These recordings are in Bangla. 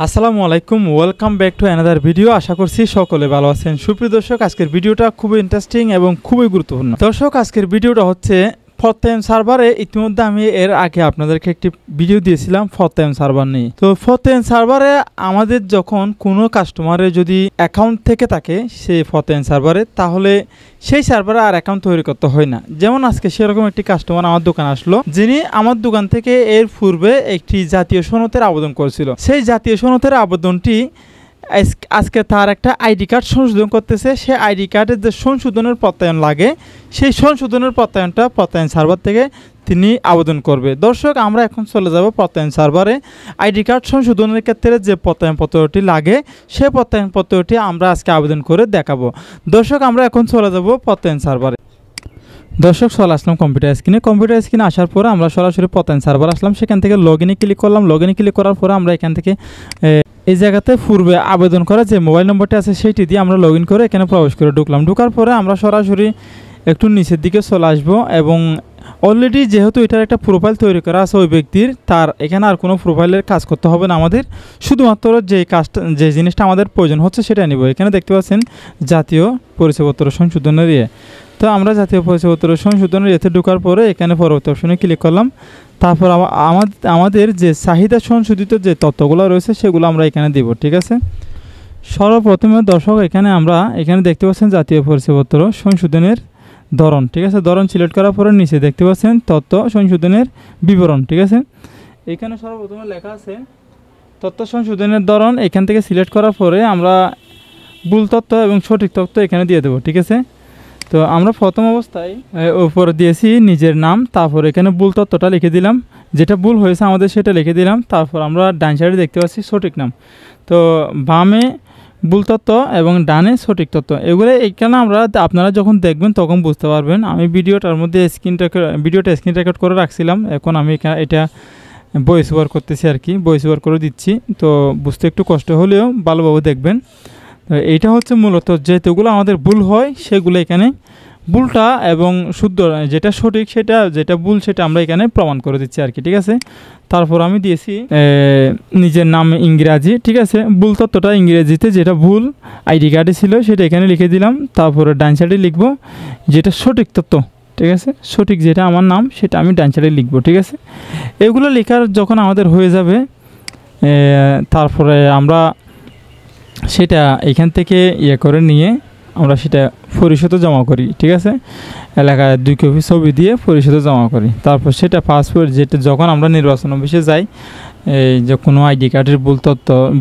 আসসালামু আলাইকুম, welcome back to another video. আশা করছি সকলে ভালো আছেন। সুপ্রিয় দর্শক, আজকের ভিডিওটা খুবই ইন্টারেস্টিং এবং খুবই গুরুত্বপূর্ণ। দর্শক, আজকের ভিডিওটা হচ্ছে ফরটাইম সার্ভারে। ইতিমধ্যে আমি এর আগে আপনাদেরকে একটি ভিডিও দিয়েছিলাম ফরটাইম সার্ভার নিয়ে। তো ফরটাইম সার্ভারে আমাদের যখন কোনো কাস্টমারের যদি অ্যাকাউন্ট থেকে থাকে সেই ফরটাইম সার্ভারে, তাহলে সেই সার্ভারে আর অ্যাকাউন্ট তৈরি করতে হয় না। যেমন আজকে সেরকম একটি কাস্টমার আমার দোকানে আসলো, যিনি আমার দোকান থেকে এর পূর্বে একটি জাতীয় সনদের আবেদন করেছিল। সেই জাতীয় সনদের আবেদনটি আজকে তার একটা আইডি কার্ড সংশোধন করতেছে। সেই আইডি কার্ডের যে সংশোধনের প্রত্যয়ন লাগে, সেই সংশোধনের প্রত্যয়নটা প্রত্যয়ন সার্ভার থেকে তিনি আবেদন করবে। দর্শক, আমরা এখন চলে যাব প্রত্যয়ন সার্ভারে। আইডি কার্ড সংশোধনের ক্ষেত্রে যে প্রত্যয়নপত্রটি লাগে, সেই প্রত্যয়নপত্রটি আমরা আজকে আবেদন করে দেখাবো। দর্শক, আমরা এখন চলে যাব প্রত্যয়ন সার্ভারে। দর্শক, চলে আসলাম কম্পিউটার স্ক্রিনে আসার পরে আমরা সরাসরি প্রত্যয়ন সার্ভার আসলাম। সেখান থেকে লগ ইনে ক্লিক করলাম। লগ ইনে ক্লিক করার পরে আমরা এখান থেকে এই জায়গাতে পূর্বে আবেদন করা যে মোবাইল নম্বরটি আছে সেইটি দিয়ে আমরা লগ ইন করে এখানে প্রবেশ করে ঢুকলাম। ঢোকার পরে আমরা সরাসরি একটু নিচের দিকে চলে আসবো এবং অলরেডি যেহেতু এটার একটা প্রোফাইল তৈরি করা আছে ওই ব্যক্তির, তার এখানে আর কোনো প্রোফাইলের কাজ করতে হবে না আমাদের। শুধুমাত্র যে জিনিসটা আমাদের প্রয়োজন হচ্ছে সেটা নিব। এখানে দেখতে পাচ্ছেন জাতীয় পরিচয়পত্র সংশোধনের তো আমরা জাতীয় পরিচয়পত্র সংশোধনের এতে ঢোকার পরে এখানে পরবর্তী অপশনে ক্লিক করলাম। তারপর আমাদের যে চাহিদা সংশোধিত যে তথ্যগুলো রয়েছে সেগুলো আমরা এখানে দিব। ঠিক আছে, সর্বপ্রথমে দর্শক এখানে দেখতে পাচ্ছেন জাতীয় পরিচয়পত্র সংশোধনের ধরন। ঠিক আছে, ধরন সিলেক্ট করার পরে নিচে দেখতে পাচ্ছেন তথ্য সংশোধনের বিবরণ। ঠিক আছে, এখানে সর্বপ্রথমে লেখা আছে তথ্য সংশোধনের ধরন। এখান থেকে সিলেক্ট করার পরে আমরা ভুল তথ্য এবং সঠিক তথ্য এখানে দিয়ে দেবো। ঠিক আছে, তো আমরা প্রথম অবস্থায় উপরে দিয়েছি নিজের নাম, তারপর এখানে ভুল তথ্যটা লিখে দিলাম, যেটা ভুল হয়েছে আমাদের সেটা লিখে দিলাম। তারপর আমরা ডান সাইডে দেখতে পাচ্ছি সঠিক নাম। তো বামে ভুল তথ্য এবং ডানে সঠিক তথ্য, এগুলো এখানে আপনারা যখন দেখবেন তখন বুঝতে পারবেন। আমি ভিডিওটার মধ্যে স্ক্রিন রেকর্ড করে রাখছিলাম। এখন আমি এটা ভয়েস ওভার করতেছি আর কি, ভয়েস ওভার করে দিচ্ছি। তো বুঝতে একটু কষ্ট হলেও ভালোভাবে দেখবেন। এইটা হচ্ছে মূলত যেগুলো আমাদের ভুল হয় সেগুলো এখানে ভুলটা এবং শুদ্ধ যেটা সঠিক যেটা ভুল সেটা আমরা এখানে প্রমাণ করে দিচ্ছি আর কি। ঠিক আছে, তারপর আমি দিয়েছি নিজের নাম ইংরাজি। ঠিক আছে, ভুল তথ্যটা ইংরেজিতে যেটা ভুল আইডি কার্ডে ছিল সেটা এখানে লিখে দিলাম। তারপরে ডান সাইডে লিখবো যেটা সঠিক তথ্য। ঠিক আছে, সঠিক যেটা আমার নাম সেটা আমি ডান সাইডে লিখবো। ঠিক আছে, এগুলো লেখার যখন আমাদের হয়ে যাবে তারপরে আমরা সেটা এখান থেকে করে নিয়ে আমরা সেটা পরিশোধে জমা করি। ঠিক আছে, এলাকায় 2 কপি ছবি দিয়ে পরিশোধে জমা করি। তারপর সেটা পাসপোর্ট যেটা যখন আমরা নির্বাচন অফিসে যাই যে কোনো আইডি কার্ডের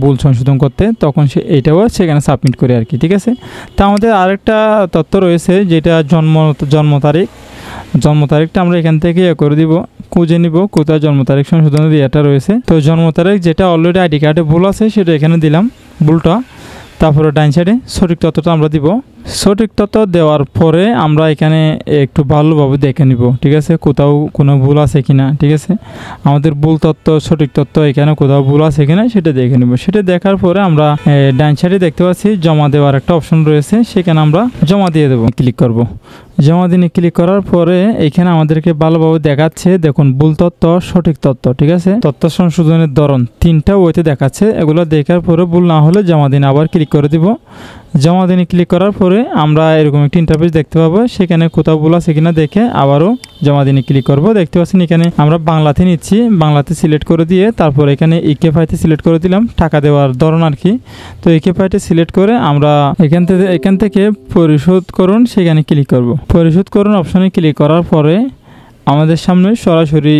ভুল সংশোধন করতে, তখন এটাও সেখানে সাবমিট করি আর কি। ঠিক আছে, তা আমাদের আরেকটা তথ্য রয়েছে যেটা জন্ম তারিখটা আমরা এখান থেকে করে দিব, খুঁজে নিব কোথায় জন্ম তারিখ সংশোধনের এটা রয়েছে। তো জন্ম তারিখ যেটা অলরেডি আইডি কার্ডে ভুল আছে সেটা এখানে দিলাম ভুলটা। তারপরে ডান সাইডে সঠিক তথ্যটা আমরা দিব। সঠিক তথ্য দেওয়ার পরে আমরা এখানে একটু ভালোভাবে দেখে নিব। ঠিক আছে, কোথাও কোনো ভুল আছে কিনা। ঠিক আছে, আমাদের ভুল তথ্য সঠিক তথ্য এখানে কোথাও ভুল আছে কিনা সেটা দেখে নিব। সেটা দেখার পরে আমরা ডান সাইডে দেখতে পাচ্ছি জমা দেওয়ার একটা অপশন রয়েছে, সেখানে আমরা জমা দিয়ে দেবো। ক্লিক করব। জমা দিনে ক্লিক করার পরে এখানে আমাদেরকে ভালোভাবে দেখাচ্ছে, দেখুন ভুল তথ্য সঠিক তথ্য। ঠিক আছে, তথ্য সংশোধনের ধরন 3টা ওইতে দেখাচ্ছে। এগুলো দেখার পরে ভুল না হলে জমা দিনে আবার ক্লিক করে দিব। জমা দিনে ক্লিক করার পরে আমরা এরকম একটি ইন্টারফেস দেখতে পাবো, সেখানে কোথাও ভুল আছে কিনা দেখে আবারও জমা দিনে ক্লিক করব। দেখতে পাচ্ছেন এখানে আমরা বাংলাতে নিচ্ছি, বাংলাতে সিলেক্ট করে দিয়ে তারপর এখানে ইকেফাইতে সিলেক্ট করে দিলাম, টাকা দেওয়ার ধরন আর কি। তো ইকেফাইতে সিলেক্ট করে আমরা এখান থেকে পরিশোধ করুন সেখানে ক্লিক করব। পরিশোধ করুন অপশনে ক্লিক করার পরে আমাদের সামনে সরাসরি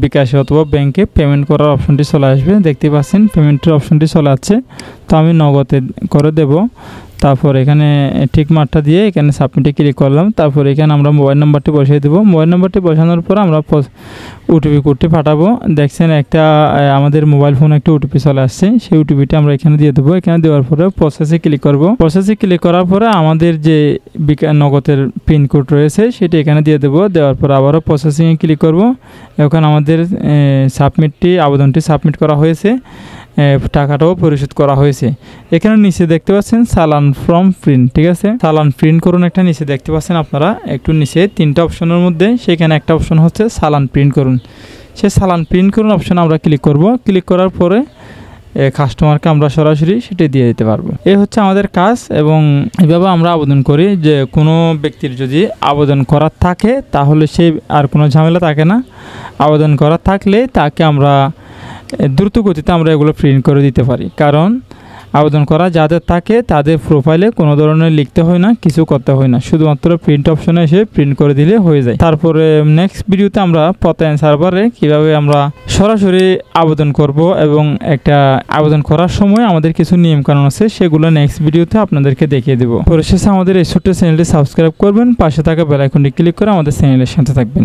বিকাশে অথবা ব্যাংকে পেমেন্ট করার অপশনটি চলে আসবে। দেখতে পাচ্ছেন পেমেন্টের অপশনটি চলে আসছে। তো আমি নগদে করে দেব। তারপর এখানে ঠিক মার্কটা দিয়ে এখানে সাবমিটে ক্লিক করলাম। তারপর এখানে আমরা মোবাইল নাম্বারটি বসিয়ে দেবো। মোবাইল নাম্বারটি বসানোর পর আমরা ওটিপি কোডটি পাঠাবো। দেখছেন আমাদের মোবাইল ফোনে একটা ওটিপি চলে আসছে, সেই ওটিপিটা আমরা এখানে দিয়ে দেবো। এখানে দেওয়ার পরে প্রসেসে ক্লিক করব। প্রসেসে ক্লিক করার পরে আমাদের যে নগদের পিনকোড রয়েছে সেটা এখানে দিয়ে দেবো। দেওয়ার পর আবারও প্রসেসিংয়ে ক্লিক করব। এখন আমাদের আবেদনটি সাবমিট করা হয়েছে, টাকাটাও পরিশোধ করা হয়েছে। এখানে নিচে দেখতে পাচ্ছেন চালান ফর্ম প্রিন্ট। ঠিক আছে, চালান প্রিন্ট করুন একটা নিচে দেখতে পাচ্ছেন আপনারা একটু নিচে 3টা অপশনের মধ্যে সেখানে একটা অপশন হচ্ছে চালান প্রিন্ট করুন। সেই চালান প্রিন্ট করুন অপশন আমরা ক্লিক করব। ক্লিক করার পরে কাস্টমারকে আমরা সরাসরি সেটি দিয়ে দিতে পারবো। এই হচ্ছে আমাদের কাজ এবং এভাবে আমরা আবেদন করি যে কোনো ব্যক্তির যদি আবেদন করার থাকে তাহলে সে আর কোনো ঝামেলা থাকে না। আবেদন করার থাকলে তাকে আমরা দ্রুত গতিতে আমরা এগুলো প্রিন্ট করে দিতে পারি, কারণ আবেদন করা যাদের থাকে তাদের প্রোফাইলে কোনো ধরনের লিখতে হয় না, কিছু করতে হয় না, শুধুমাত্র প্রিন্ট অপশনে এসে প্রিন্ট করে দিলে হয়ে যায়। তারপরে নেক্সট ভিডিওতে আমরা প্রত্যয়ন সার্ভারে কিভাবে আমরা সরাসরি আবেদন করব এবং একটা আবেদন করার সময় আমাদের কিছু নিয়মকানুন আছে, সেগুলো নেক্সট ভিডিওতে আপনাদেরকে দেখিয়ে দেবো। পরিশেষে আমাদের এই ছোট্ট চ্যানেলটি সাবস্ক্রাইব করবেন, পাশে থাকা বেল আইকনটি ক্লিক করে আমাদের চ্যানেলের সাথে থাকবেন।